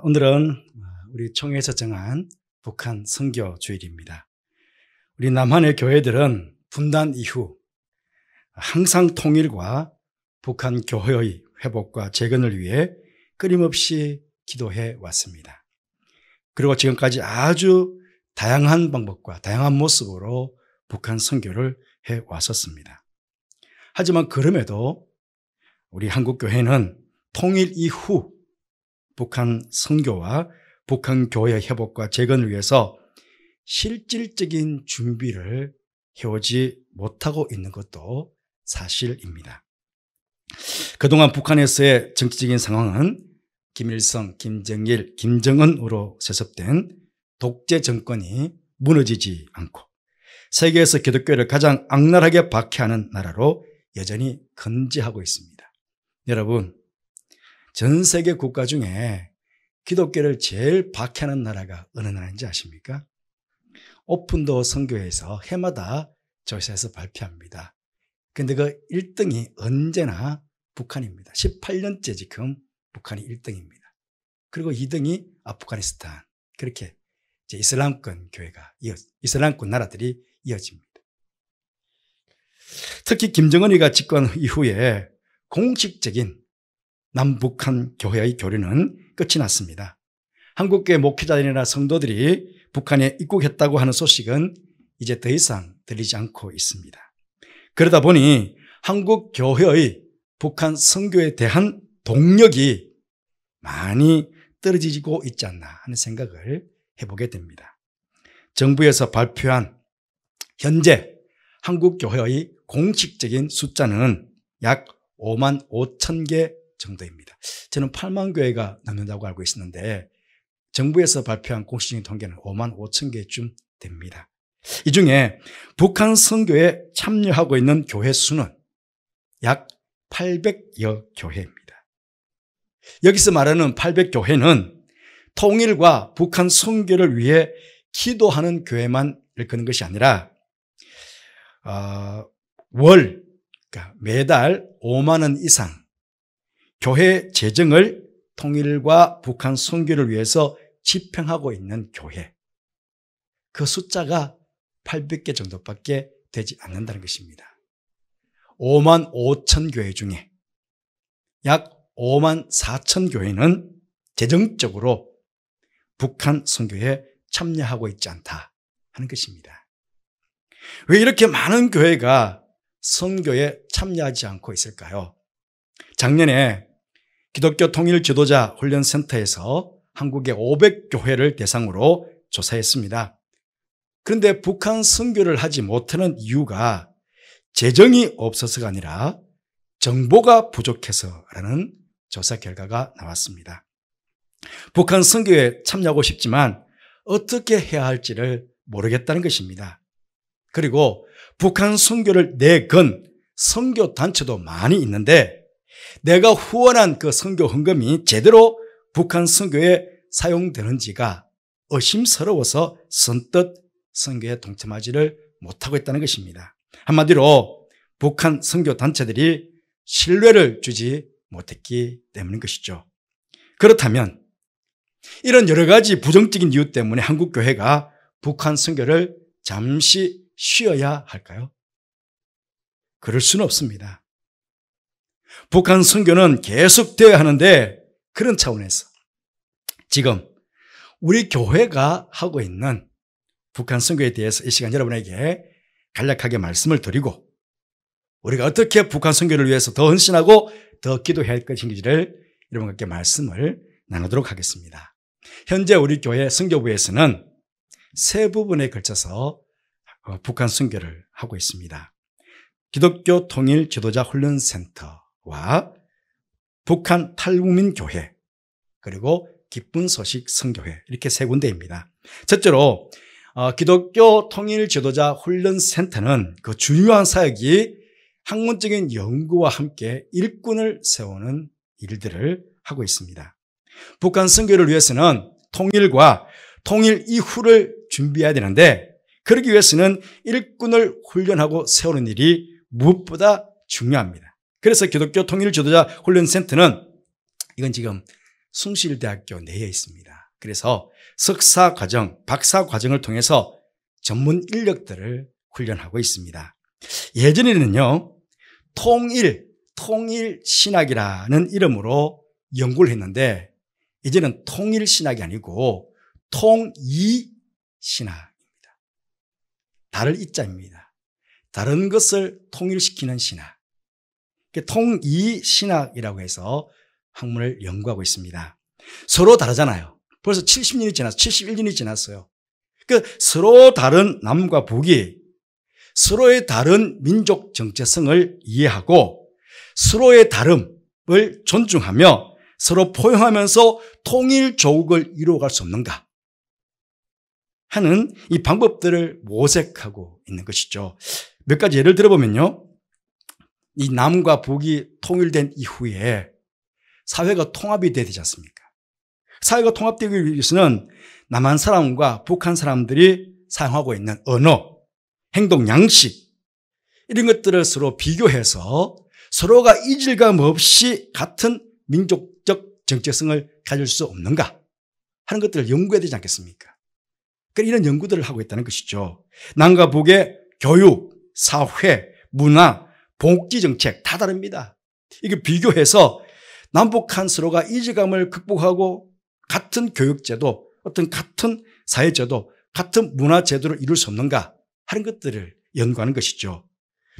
오늘은 우리 총회에서 정한 북한 선교 주일입니다. 우리 남한의 교회들은 분단 이후 항상 통일과 북한 교회의 회복과 재건을 위해 끊임없이 기도해 왔습니다. 그리고 지금까지 아주 다양한 방법과 다양한 모습으로 북한 선교를 해 왔었습니다. 하지만 그럼에도 우리 한국교회는 통일 이후 북한 선교와 북한 교회 회복과 재건을 위해서 실질적인 준비를 해오지 못하고 있는 것도 사실입니다. 그동안 북한에서의 정치적인 상황은 김일성, 김정일, 김정은으로 세습된 독재 정권이 무너지지 않고 세계에서 기독교를 가장 악랄하게 박해하는 나라로 여전히 건재하고 있습니다. 여러분, 전 세계 국가 중에 기독교를 제일 박해하는 나라가 어느 나라인지 아십니까? 오픈도어 선교회에서 해마다 조사해서 발표합니다. 그런데 그 1등이 언제나 북한입니다. 18년째 지금 북한이 1등입니다. 그리고 2등이 아프가니스탄. 그렇게 이제 이슬람권 나라들이 이어집니다. 특히 김정은이가 집권 이후에 공식적인 남북한 교회의 교류는 끝이 났습니다. 한국교회 목회자들이나 성도들이 북한에 입국했다고 하는 소식은 이제 더 이상 들리지 않고 있습니다. 그러다 보니 한국 교회의 북한 선교에 대한 동력이 많이 떨어지고 있지 않나 하는 생각을 해보게 됩니다. 정부에서 발표한 현재 한국 교회의 공식적인 숫자는 약 5만 5천 개 정도입니다. 저는 8만 교회가 넘는다고 알고 있었는데 정부에서 발표한 공식적인 통계는 5만 5천 개쯤 됩니다. 이 중에 북한 선교에 참여하고 있는 교회 수는 약 800여 교회입니다. 여기서 말하는 800교회는 통일과 북한 선교를 위해 기도하는 교회만 일컫는 것이 아니라 그러니까 매달 5만 원 이상 교회 재정을 통일과 북한 선교를 위해서 집행하고 있는 교회, 그 숫자가 800개 정도밖에 되지 않는다는 것입니다. 5만 5천 교회 중에 약 5만 4천 교회는 재정적으로 북한 선교에 참여하고 있지 않다 하는 것입니다. 왜 이렇게 많은 교회가 선교에 참여하지 않고 있을까요? 작년에 기독교 통일 지도자 훈련센터에서 한국의 500교회를 대상으로 조사했습니다. 그런데 북한 선교를 하지 못하는 이유가 재정이 없어서가 아니라 정보가 부족해서라는 조사 결과가 나왔습니다. 북한 선교에 참여하고 싶지만 어떻게 해야 할지를 모르겠다는 것입니다. 그리고 북한 선교를 내건 선교 단체도 많이 있는데 내가 후원한 그 선교 헌금이 제대로 북한 선교에 사용되는지가 의심스러워서 선뜻 선교에 동참하지를 못하고 있다는 것입니다. 한마디로 북한 선교 단체들이 신뢰를 주지 못했기 때문인 것이죠. 그렇다면 이런 여러 가지 부정적인 이유 때문에 한국 교회가 북한 선교를 잠시 쉬어야 할까요? 그럴 수는 없습니다. 북한 선교는 계속되어야 하는데 그런 차원에서 지금 우리 교회가 하고 있는 북한 선교에 대해서 이 시간 여러분에게 간략하게 말씀을 드리고 우리가 어떻게 북한 선교를 위해서 더 헌신하고 더 기도해야 할 것인지를 여러분께 말씀을 나누도록 하겠습니다. 현재 우리 교회 선교부에서는 세 부분에 걸쳐서 북한 선교를 하고 있습니다. 기독교 통일 지도자 훈련센터와 북한 탈북민교회 그리고 기쁜 소식 선교회 이렇게 세 군데입니다. 첫째로 기독교 통일 지도자 훈련센터는 그 중요한 사역이 학문적인 연구와 함께 일꾼을 세우는 일들을 하고 있습니다. 북한 선교를 위해서는 통일과 통일 이후를 준비해야 되는데 그러기 위해서는 일꾼을 훈련하고 세우는 일이 무엇보다 중요합니다. 그래서 기독교 통일 지도자 훈련센터는 이건 지금 숭실대학교 내에 있습니다. 그래서 석사 과정, 박사 과정을 통해서 전문 인력들을 훈련하고 있습니다. 예전에는요, 통일신학이라는 이름으로 연구를 했는데 이제는 통일신학이 아니고 통이신학입니다. 다를 이자입니다. 다른 것을 통일시키는 신학. 통이신학이라고 해서 학문을 연구하고 있습니다. 서로 다르잖아요. 벌써 70년이 지났어요. 71년이 지났어요. 서로 다른 남과 북이 서로의 다른 민족 정체성을 이해하고 서로의 다름을 존중하며 서로 포용하면서 통일 조국을 이루어갈 수 없는가 하는 이 방법들을 모색하고 있는 것이죠. 몇 가지 예를 들어보면요. 이 남과 북이 통일된 이후에 사회가 통합이 돼야 되지 않습니까? 사회가 통합되기 위해서는 남한 사람과 북한 사람들이 사용하고 있는 언어, 행동 양식 이런 것들을 서로 비교해서 서로가 이질감 없이 같은 민족적 정체성을 가질 수 없는가 하는 것들을 연구해야 되지 않겠습니까? 그러니까 이런 연구들을 하고 있다는 것이죠. 남과 북의 교육, 사회, 문화, 복지 정책 다 다릅니다. 이게 비교해서 남북한 서로가 이질감을 극복하고 같은 교육제도, 어떤 같은 사회제도, 같은 문화제도를 이룰 수 없는가 하는 것들을 연구하는 것이죠.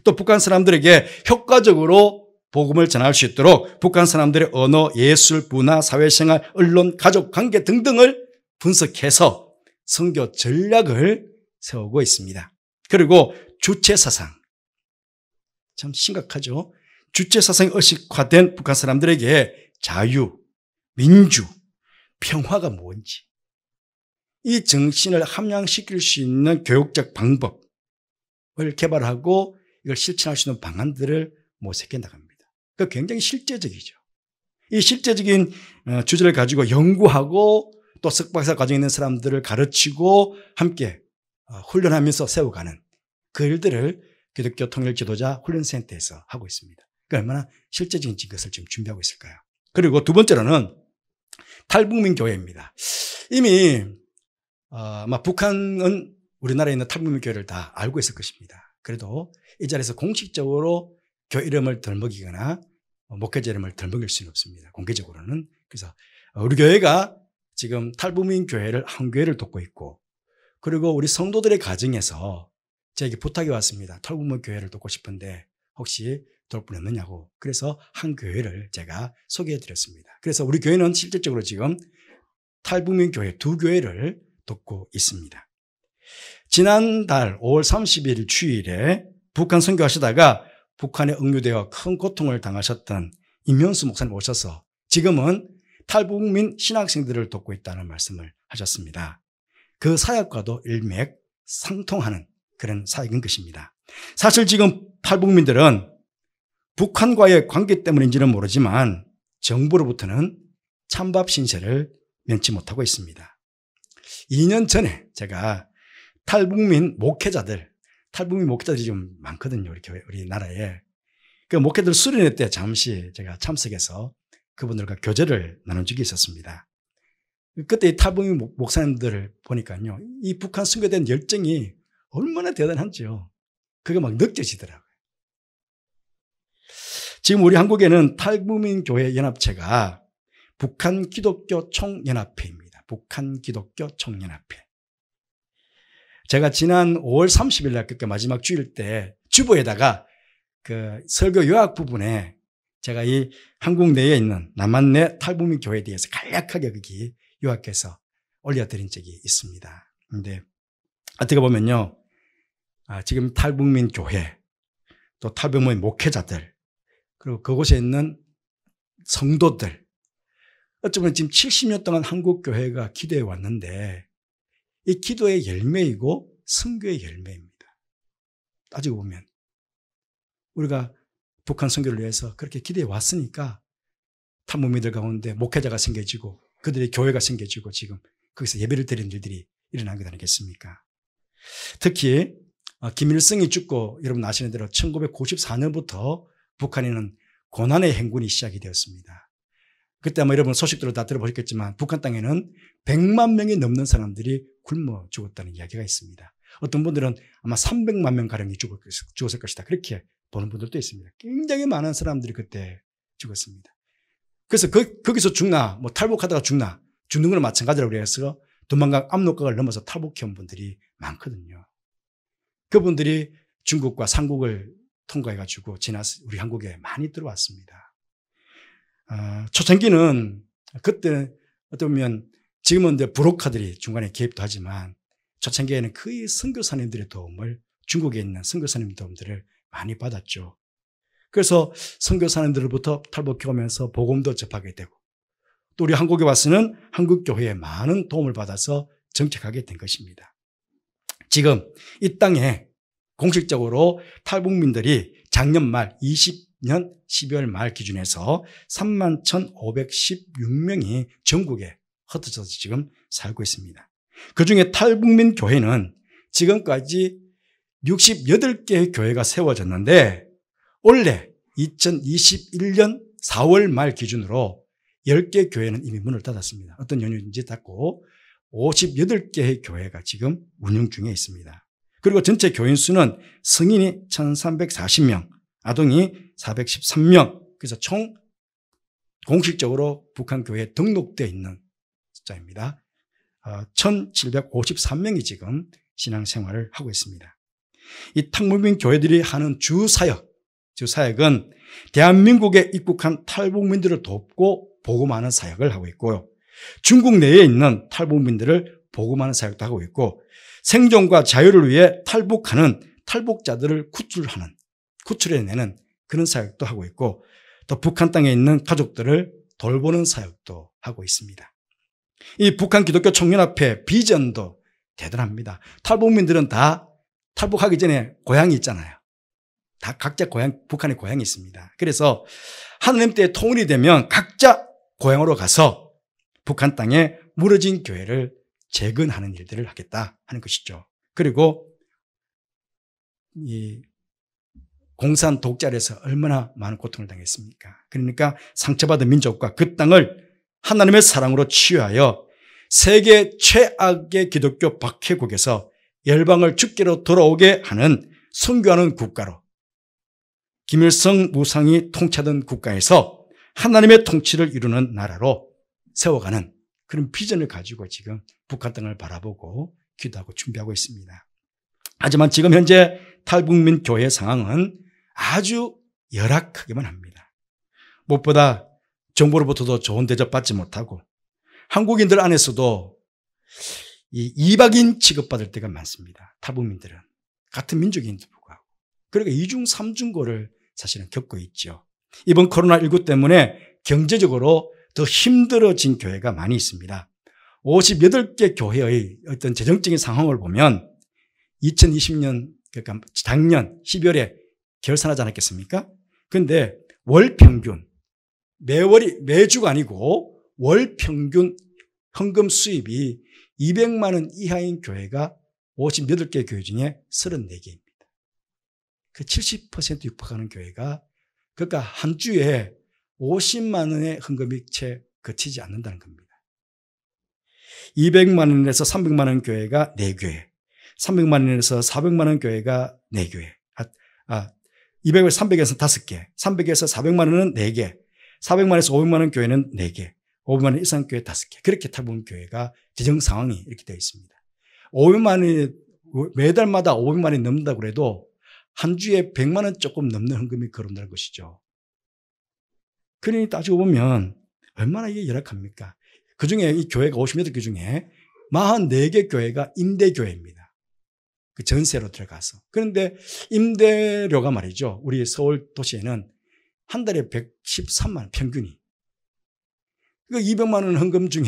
또 북한 사람들에게 효과적으로 복음을 전할 수 있도록 북한 사람들의 언어, 예술, 문화, 사회생활, 언론, 가족, 관계 등등을 분석해서 선교 전략을 세우고 있습니다. 그리고 주체사상. 참 심각하죠. 주체사상이 의식화된 북한 사람들에게 자유, 민주, 평화가 뭔지 이 정신을 함양시킬 수 있는 교육적 방법을 개발하고 이걸 실천할 수 있는 방안들을 모색해 나갑니다. 그러니까 굉장히 실제적이죠. 이 실제적인 주제를 가지고 연구하고 또 석박사 과정에 있는 사람들을 가르치고 함께 훈련하면서 세워가는 그 일들을 기독교 통일 지도자 훈련센터에서 하고 있습니다. 그러니까 얼마나 실제적인 것을 지금 준비하고 있을까요? 그리고 두 번째로는 탈북민 교회입니다. 이미 아마 북한은 우리나라에 있는 탈북민 교회를 다 알고 있을 것입니다. 그래도 이 자리에서 공식적으로 교회 이름을 덜먹이거나 목회자 이름을 덜먹일 수는 없습니다. 공개적으로는. 그래서 우리 교회가 지금 탈북민 교회를 한 교회를 돕고 있고 그리고 우리 성도들의 가정에서 제게 부탁이 왔습니다. 탈북민 교회를 돕고 싶은데 혹시 도울 분 없느냐고. 그래서 한 교회를 제가 소개해 드렸습니다. 그래서 우리 교회는 실질적으로 지금 탈북민 교회 2교회를 돕고 있습니다. 지난달 5월 30일 주일에 북한 선교하시다가 북한에 억류되어 큰 고통을 당하셨던 임현수 목사님 오셔서 지금은 탈북민 신학생들을 돕고 있다는 말씀을 하셨습니다. 그 사역과도 일맥상통하는 그런 사역인 것입니다. 사실 지금 탈북민들은 북한과의 관계 때문인지는 모르지만 정부로부터는 찬밥 신세를 면치 못하고 있습니다. 2년 전에 제가 탈북민 목회자들이 좀 많거든요. 우리 나라에. 그 목회들 수련회 때 잠시 제가 참석해서 그분들과 교제를 나눈 적이 있었습니다. 그때 이 탈북민 목사님들을 보니까요. 이 북한 선교에 대한 열정이 얼마나 대단한지요. 그게 막 느껴지더라고요. 지금 우리 한국에는 탈북민 교회 연합체가 북한 기독교 총연합회입니다. 북한 기독교 총연합회. 제가 지난 5월 30일 날 그러니까 마지막 주일 때 주보에다가 그 설교 요약 부분에 제가 이 한국 내에 있는 남한 내 탈북민 교회에 대해서 간략하게 거기 요약해서 올려드린 적이 있습니다. 그런데 어떻게 보면요. 지금 탈북민 교회 또 탈북민 목회자들 그리고 그곳에 있는 성도들 어쩌면 지금 70년 동안 한국 교회가 기도해 왔는데 이 기도의 열매이고 선교의 열매입니다. 따지고 보면 우리가 북한 선교를 위해서 그렇게 기도해 왔으니까 탈북민들 가운데 목회자가 생겨지고 그들의 교회가 생겨지고 지금 거기서 예배를 드리는 일들이 일어난 것 아니겠습니까? 특히 김일성이 죽고 여러분 아시는 대로 1994년부터 북한에는 고난의 행군이 시작이 되었습니다. 그때 아마 여러분 소식들을 다 들어보셨겠지만 북한 땅에는 100만 명이 넘는 사람들이 굶어 죽었다는 이야기가 있습니다. 어떤 분들은 아마 300만 명 가량이 죽었을 것이다. 그렇게 보는 분들도 있습니다. 굉장히 많은 사람들이 그때 죽었습니다. 그래서 거기서 죽나, 뭐 탈북하다가 죽는 건 마찬가지라고 해서 도망간 압록강을 넘어서 탈북해온 분들이 많거든요. 그분들이 중국과 삼국을 통과해가지고 지나서 우리 한국에 많이 들어왔습니다. 초창기는 그때 어떻게 보면 지금은 이제 브로커들이 중간에 개입도 하지만 초창기에는 거의 선교사님들의 도움을 중국에 있는 선교사님 도움들을 많이 받았죠. 그래서 선교사님들로부터 탈북해 오면서 복음도 접하게 되고 또 우리 한국에 와서는 한국교회에 많은 도움을 받아서 정착하게 된 것입니다. 지금 이 땅에 공식적으로 탈북민들이 작년 말 20년 12월 말 기준에서 31,516명이 전국에 흩어져서 지금 살고 있습니다. 그중에 탈북민 교회는 지금까지 68개의 교회가 세워졌는데 올해 2021년 4월 말 기준으로 10개 교회는 이미 문을 닫았습니다. 어떤 연유인지 닫고 58개의 교회가 지금 운영 중에 있습니다. 그리고 전체 교인 수는 성인이 1,340명, 아동이 413명, 그래서 총 공식적으로 북한 교회에 등록되어 있는 숫자입니다. 1,753명이 지금 신앙생활을 하고 있습니다. 이 탈북민 교회들이 하는 주사역은 대한민국에 입국한 탈북민들을 돕고 복음하는 사역을 하고 있고요. 중국 내에 있는 탈북민들을 복음하는 사역도 하고 있고 생존과 자유를 위해 탈북하는 탈북자들을 구출해내는 그런 사역도 하고 있고 또 북한 땅에 있는 가족들을 돌보는 사역도 하고 있습니다. 이 북한 기독교 청년합회 비전도 대단합니다. 탈북민들은 다 탈북하기 전에 고향이 있잖아요. 다 각자 북한에 고향이 있습니다. 그래서 하나님 때에 통일이 되면 각자 고향으로 가서 북한 땅에 무너진 교회를 재건하는 일들을 하겠다 하는 것이죠. 그리고 이 공산 독자에서 얼마나 많은 고통을 당했습니까? 그러니까 상처받은 민족과 그 땅을 하나님의 사랑으로 치유하여 세계 최악의 기독교 박해국에서 열방을 주께로 돌아오게 하는 선교하는 국가로 김일성 무상이 통치하던 국가에서 하나님의 통치를 이루는 나라로 세워가는 그런 비전을 가지고 지금 북한 땅을 바라보고 기도하고 준비하고 있습니다. 하지만 지금 현재 탈북민 교회 상황은 아주 열악하기만 합니다. 무엇보다 정부로부터도 좋은 대접받지 못하고 한국인들 안에서도 이 이박인 취급받을 때가 많습니다. 탈북민들은 같은 민족인도 불구하고 그러니까 이중 삼중고를 사실은 겪고 있죠. 이번 코로나19 때문에 경제적으로 더 힘들어진 교회가 많이 있습니다. 58개 교회의 어떤 재정적인 상황을 보면 2020년 그러니까 작년 12월에 결산하지 않았겠습니까? 그런데 월 평균 매주가 아니고 월 평균 헌금 수입이 200만 원 이하인 교회가 58개 교회 중에 34개입니다. 그 70% 육박하는 교회가 그러니까 한 주에 50만 원의 헌금이 채 거치지 않는다는 겁니다. 200만 원에서 300만 원 교회가 4교회, 300만 원에서 400만 원 교회가 4교회, 200에서 300에서 5개, 300에서 400만 원은 4개, 400만에서 500만 원 교회는 4개, 500만 원 이상 교회 5개. 그렇게 탈북민 교회가 재정 상황이 이렇게 되어 있습니다. 500만 원이 매달마다 500만 원이 넘는다고 해도 한 주에 100만 원 조금 넘는 헌금이 거론되는 것이죠. 그러니 따지고 보면 얼마나 이게 열악합니까? 그중에 이 교회가 58개 중에 44개 교회가 임대교회입니다. 그 전세로 들어가서. 그런데 임대료가 말이죠. 우리 서울 도시에는 한 달에 113만 원 평균이. 그 200만 원 헌금 중에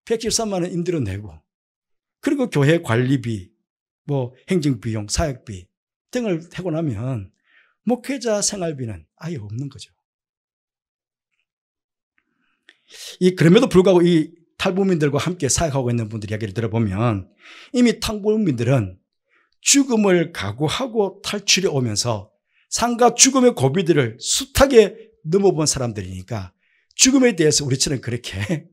113만 원 임대료 내고 그리고 교회 관리비, 뭐 행정비용, 사역비 등을 하고 나면 목회자 생활비는 아예 없는 거죠. 그럼에도 불구하고 이 탈북민들과 함께 사역하고 있는 분들 이야기를 들어보면 이미 탈북민들은 죽음을 각오하고 탈출해 오면서 삶과 죽음의 고비들을 숱하게 넘어본 사람들이니까 죽음에 대해서 우리처럼 그렇게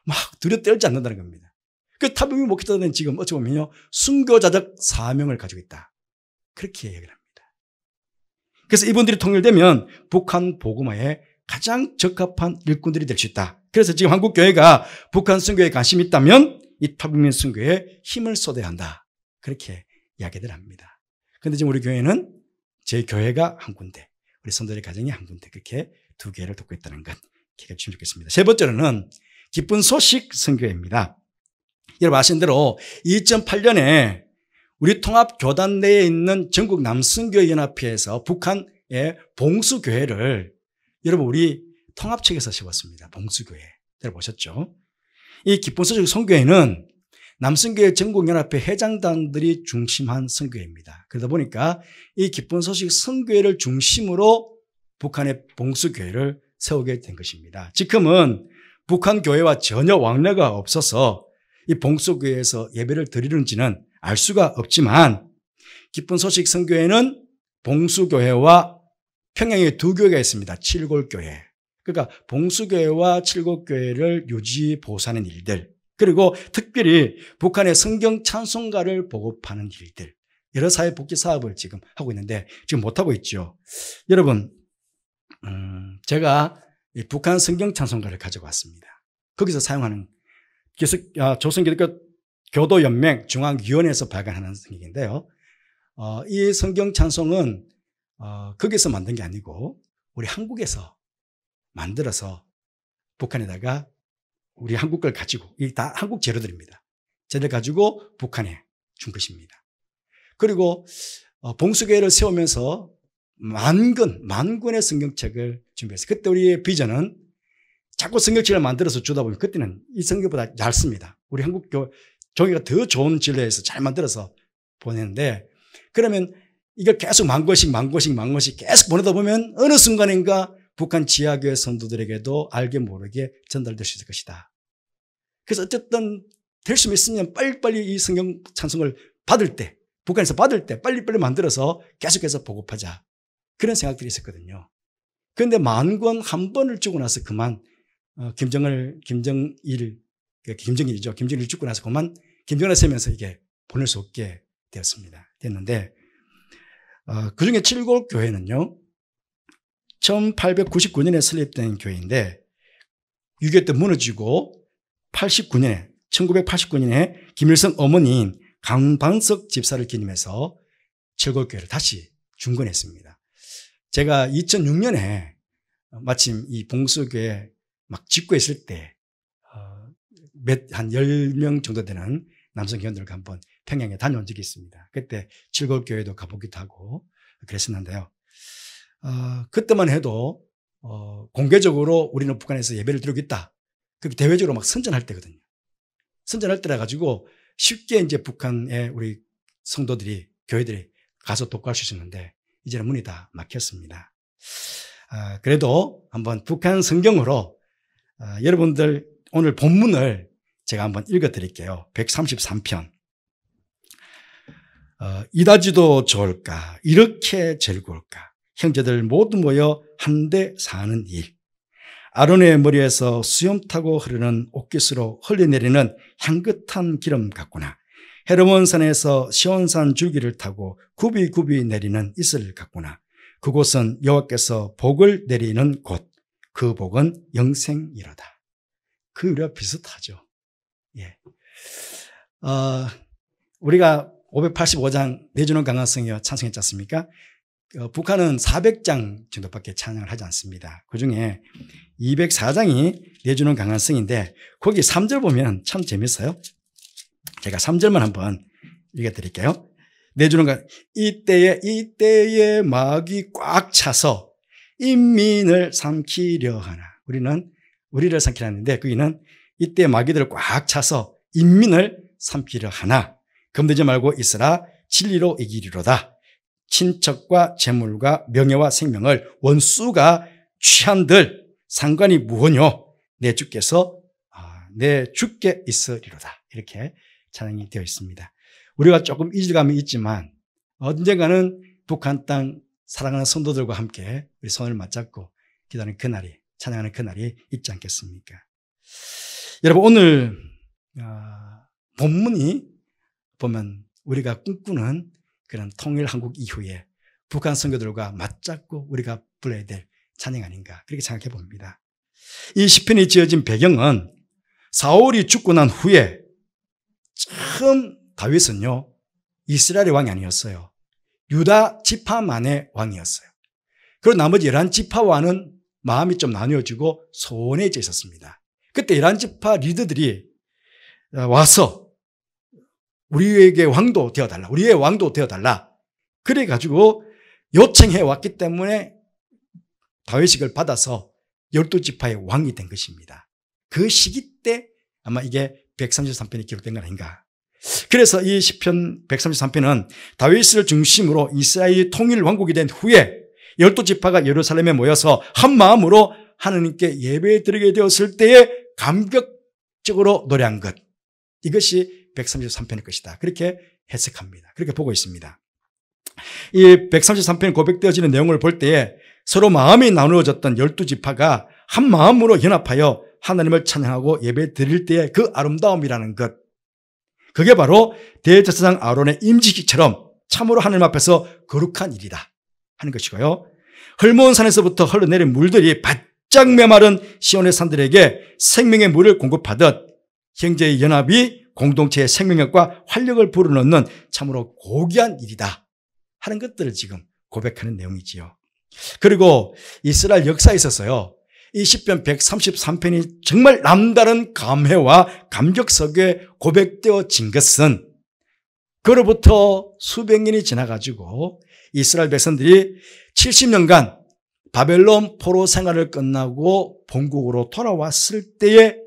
막 두려 떨지 않는다는 겁니다. 그 타부민 목회자들은 지금 어찌 보면요, 순교자적 사명을 가지고 있다. 그렇게 얘기를 합니다. 그래서 이분들이 통일되면 북한 복음화에 가장 적합한 일꾼들이 될 수 있다. 그래서 지금 한국교회가 북한 선교에 관심이 있다면 이 타부민 선교에 힘을 쏟아야 한다. 그렇게 이야기들 합니다. 그런데 지금 우리 교회는 제 교회가 한 군데, 우리 성도들의 가정이 한 군데, 그렇게 두 교회를 돕고 있다는 것 기억해 주시면 좋겠습니다. 세 번째로는 기쁜 소식 선교회입니다. 여러분 아시는 대로 2008년에 우리 통합교단 내에 있는 전국 남선교연합회에서 북한의 봉수교회를 여러분 우리 통합 측에서 세웠습니다. 봉수교회. 들어보셨죠? 이 기쁜 소식 선교회는 남선교회 전국연합회 회장단들이 중심한 선교회입니다. 그러다 보니까 이 기쁜 소식 선교회를 중심으로 북한의 봉수교회를 세우게 된 것입니다. 지금은 북한 교회와 전혀 왕래가 없어서 이 봉수교회에서 예배를 드리는지는 알 수가 없지만 기쁜 소식 선교회는 봉수교회와 평양에 두 교회가 있습니다. 칠골교회. 그러니까 봉수교회와 칠골교회를 유지 보수하는 일들, 그리고 특별히 북한의 성경 찬송가를 보급하는 일들, 여러 사회복지 사업을 지금 하고 있는데 지금 못하고 있죠. 여러분 제가 북한 성경 찬송가를 가져왔습니다. 거기서 사용하는 조선기독교 교도연맹 중앙위원회에서 발간하는 성경인데요. 이 성경 찬송은 거기서 만든 게 아니고 우리 한국에서 만들어서 북한에다가 우리 한국 걸 가지고, 이게 다 한국 재료들입니다. 재료를 가지고 북한에 준 것입니다. 그리고 봉수교회를 세우면서 만 권의 성경책을 준비했어요. 그때 우리의 비전은 자꾸 성경책을 만들어서 주다 보면 그때는 이 성경보다 얇습니다. 우리 한국 종이가 더 좋은 질레에서 잘 만들어서 보내는데, 그러면 이걸 계속 만 권씩 계속 보내다 보면 어느 순간인가 북한 지하교회 성도들에게도 알게 모르게 전달될 수 있을 것이다. 그래서 어쨌든 될 수 있으면 빨리빨리 이 성경 찬송을 받을 때, 북한에서 받을 때 빨리빨리 만들어서 계속해서 보급하자. 그런 생각들이 있었거든요. 그런데 만 권 한 번을 주고 나서 그만 김정일이죠. 김정일 죽고 나서 그만 김정일을 세면서 이게 보낼 수 없게 됐는데 그중에 칠골교회는요 1899년에 설립된 교회인데 6.25 때 무너지고 1989년에 김일성 어머니인 강방석 집사를 기념해서 칠골교회를 다시 중건했습니다. 제가 2006년에 마침 이 봉수교회 막 짓고 있을 때 한 10명 정도 되는 남성 회원들과 한번 평양에 다녀온 적이 있습니다. 그때 칠골교회도 가보기도 하고 그랬었는데요. 그때만 해도 공개적으로 우리는 북한에서 예배를 드리고 있다. 그렇게 대외적으로 막 선전할 때거든요. 선전할 때라 가지고 쉽게 이제 북한의 우리 성도들이, 교회들이 가서 독과할 수 있었는데 이제는 문이 다 막혔습니다. 그래도 한번 북한 성경으로 여러분들 오늘 본문을 제가 한번 읽어드릴게요. 133편. 이다지도 좋을까? 이렇게 즐거울까? 형제들 모두 모여 한데 사는 일. 아론의 머리에서 수염 타고 흐르는 옷깃으로 흘려내리는 향긋한 기름 같구나. 헤르몬 산에서 시온산 줄기를 타고 굽이굽이 내리는 이슬 같구나. 그곳은 여호와께서 복을 내리는 곳. 그 복은 영생이로다. 그 우리와 비슷하죠. 예. 우리가 585장 내주는 강화성이여 찬송했지 않습니까? 북한은 400장 정도밖에 찬양을 하지 않습니다. 그중에 204장이 내주는 강화성인데 거기 3절 보면 참 재밌어요. 제가 3절만 한번 읽어드릴게요. 내주는 강 이때에 마귀 꽉 차서 인민을 삼키려 하나. 우리를 삼키려 하는데 거기는 이때 마귀들을 꽉 차서 인민을 삼키려 하나. 겁내지 말고 있으라. 진리로 이기리로다. 친척과 재물과 명예와 생명을 원수가 취한들 상관이 무엇뇨? 내 주께 있으리로다. 이렇게 찬양이 되어 있습니다. 우리가 조금 이질감이 있지만 언젠가는 북한 땅 사랑하는 성도들과 함께 우리 손을 맞잡고 기다리는 그날이 찬양하는 그날이 있지 않겠습니까? 여러분, 오늘 본문이 보면 우리가 꿈꾸는 그런 통일 한국 이후에 북한 선교들과 맞잡고 우리가 불러야 될 찬양 아닌가, 그렇게 생각해 봅니다. 이 시편이 지어진 배경은 사울이 죽고 난 후에 처음 다윗은요, 이스라엘의 왕이 아니었어요. 유다 지파만의 왕이었어요. 그리고 나머지 11지파와는 마음이 좀 나뉘어지고 소원해져 있었습니다. 그때 11지파 리더들이 와서 우리에게 왕도 되어달라, 우리의 왕도 되어달라, 그래가지고 요청해 왔기 때문에 다윗식을 받아서 12지파의 왕이 된 것입니다. 그 시기 때 아마 이게 133편이 기록된 건 아닌가. 그래서 이 시편 133편은 다윗을 중심으로 이스라엘이 통일 왕국이 된 후에 12지파가 예루살렘에 모여서 한 마음으로 하나님께 예배 드리게 되었을 때에 감격적으로 노래한 것, 이것이 133편일 것이다, 그렇게 해석합니다. 그렇게 보고 있습니다. 이 133편이 고백되어지는 내용을 볼 때에 서로 마음이 나누어졌던 12지파가 한 마음으로 연합하여 하나님을 찬양하고 예배 드릴 때의 그 아름다움이라는 것, 그게 바로 대제사장 아론의 임직기처럼 참으로 하나님 앞에서 거룩한 일이다 하는 것이고요. 헐모은 산에서부터 흘러내린 물들이 바짝 메마른 시온의 산들에게 생명의 물을 공급하듯 형제의 연합이 공동체의 생명력과 활력을 불어넣는 참으로 고귀한 일이다 하는 것들을 지금 고백하는 내용이지요. 그리고 이스라엘 역사에 있어서요, 이 시편 133편이 정말 남다른 감회와 감격 속에 고백되어진 것은 그로부터 수백 년이 지나가지고 이스라엘 백성들이 70년간 바벨론 포로 생활을 끝나고 본국으로 돌아왔을 때에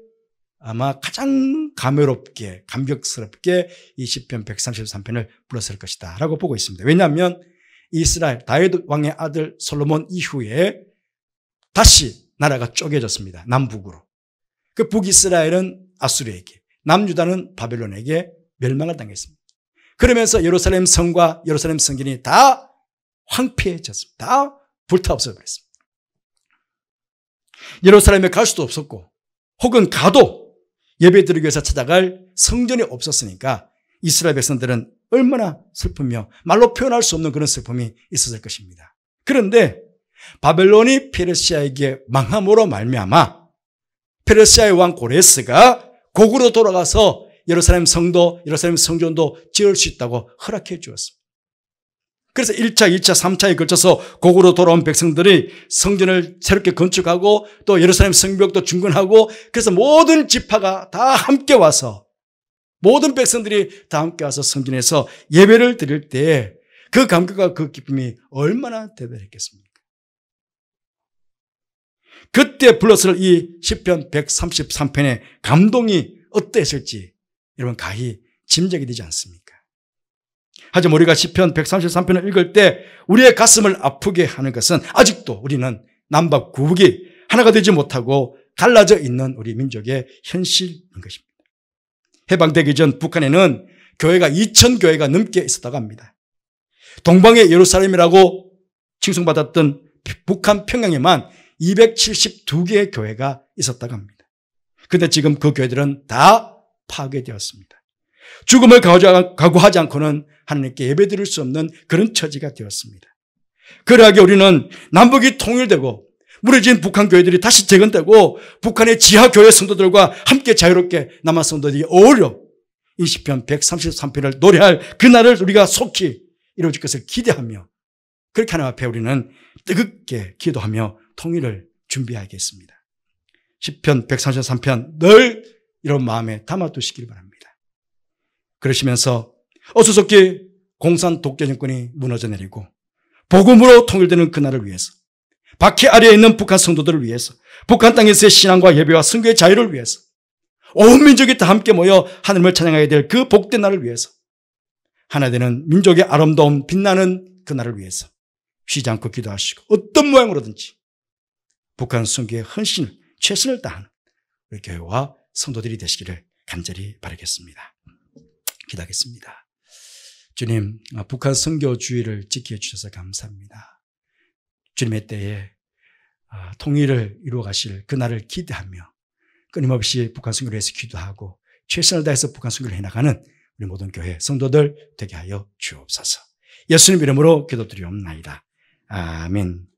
아마 가장 감회롭게, 감격스럽게 이 시편 133편을 불렀을 것이다 라고 보고 있습니다. 왜냐하면 이스라엘 다윗 왕의 아들 솔로몬 이후에 다시 나라가 쪼개졌습니다. 남북으로. 그 북이스라엘은 아수르에게, 남유다는 바벨론에게 멸망을 당했습니다. 그러면서 예루살렘 성과 예루살렘 성전이 다 황폐해졌습니다. 다 불타 없어버렸습니다. 예루살렘에 갈 수도 없었고, 혹은 가도 예배드리기 위해서 찾아갈 성전이 없었으니까 이스라엘 백성들은 얼마나 슬프며 말로 표현할 수 없는 그런 슬픔이 있었을 것입니다. 그런데 바벨론이 페르시아에게 망함으로 말미암아 페르시아의 왕 고레스가 고국으로 돌아가서 예루살렘 성도, 예루살렘 성전도 지을 수 있다고 허락해 주었습니다. 그래서 1차, 2차, 3차에 걸쳐서 고국으로 돌아온 백성들이 성전을 새롭게 건축하고 또 예루살렘 성벽도 중건하고, 그래서 모든 지파가 다 함께 와서, 모든 백성들이 다 함께 와서 성전에서 예배를 드릴 때 그 감격과 그 기쁨이 얼마나 대단했겠습니까? 그때 불렀을 이 시편 133편의 감동이 어땠을지 여러분 가히 짐작이 되지 않습니까? 하지만 우리가 시편 133편을 읽을 때 우리의 가슴을 아프게 하는 것은 아직도 우리는 남북 구북이 하나가 되지 못하고 갈라져 있는 우리 민족의 현실인 것입니다. 해방되기 전 북한에는 교회가 2,000교회가 넘게 있었다고 합니다. 동방의 예루살렘이라고 칭송받았던 북한 평양에만 272개의 교회가 있었다고 합니다. 그런데 지금 그 교회들은 다 파괴되었습니다. 죽음을 각오하지 않고는 하나님께 예배드릴 수 없는 그런 처지가 되었습니다. 그러하게 우리는 남북이 통일되고 무너진 북한 교회들이 다시 재건되고 북한의 지하교회 성도들과 함께 자유롭게 남한 성도들이 어울려 이 시편 133편을 노래할 그날을 우리가 속히 이루어질 것을 기대하며 그렇게 하나님 앞에 우리는 뜨겁게 기도하며 통일을 준비하겠습니다. 시편 133편 늘 이런 마음에 담아두시길 바랍니다. 그러시면서 어수선하게 공산 독재 정권이 무너져 내리고 복음으로 통일되는 그날을 위해서, 박해 아래에 있는 북한 성도들을 위해서, 북한 땅에서의 신앙과 예배와 선교의 자유를 위해서, 온 민족이 다 함께 모여 하나님을 찬양하게 될 그 복된 날을 위해서, 하나 되는 민족의 아름다움 빛나는 그 날을 위해서 쉬지 않고 기도하시고 어떤 모양으로든지 북한 선교에 헌신을, 최선을 다하는 우리 교회와 성도들이 되시기를 간절히 바라겠습니다. 기도하겠습니다. 주님, 북한 선교주의를 지켜주셔서 감사합니다. 주님의 때에 통일을 이루어 가실 그날을 기대하며 끊임없이 북한 선교를 위해서 기도하고 최선을 다해서 북한 선교를 해나가는 우리 모든 교회 성도들 되게 하여 주옵소서. 예수님 이름으로 기도드리옵나이다. 아멘.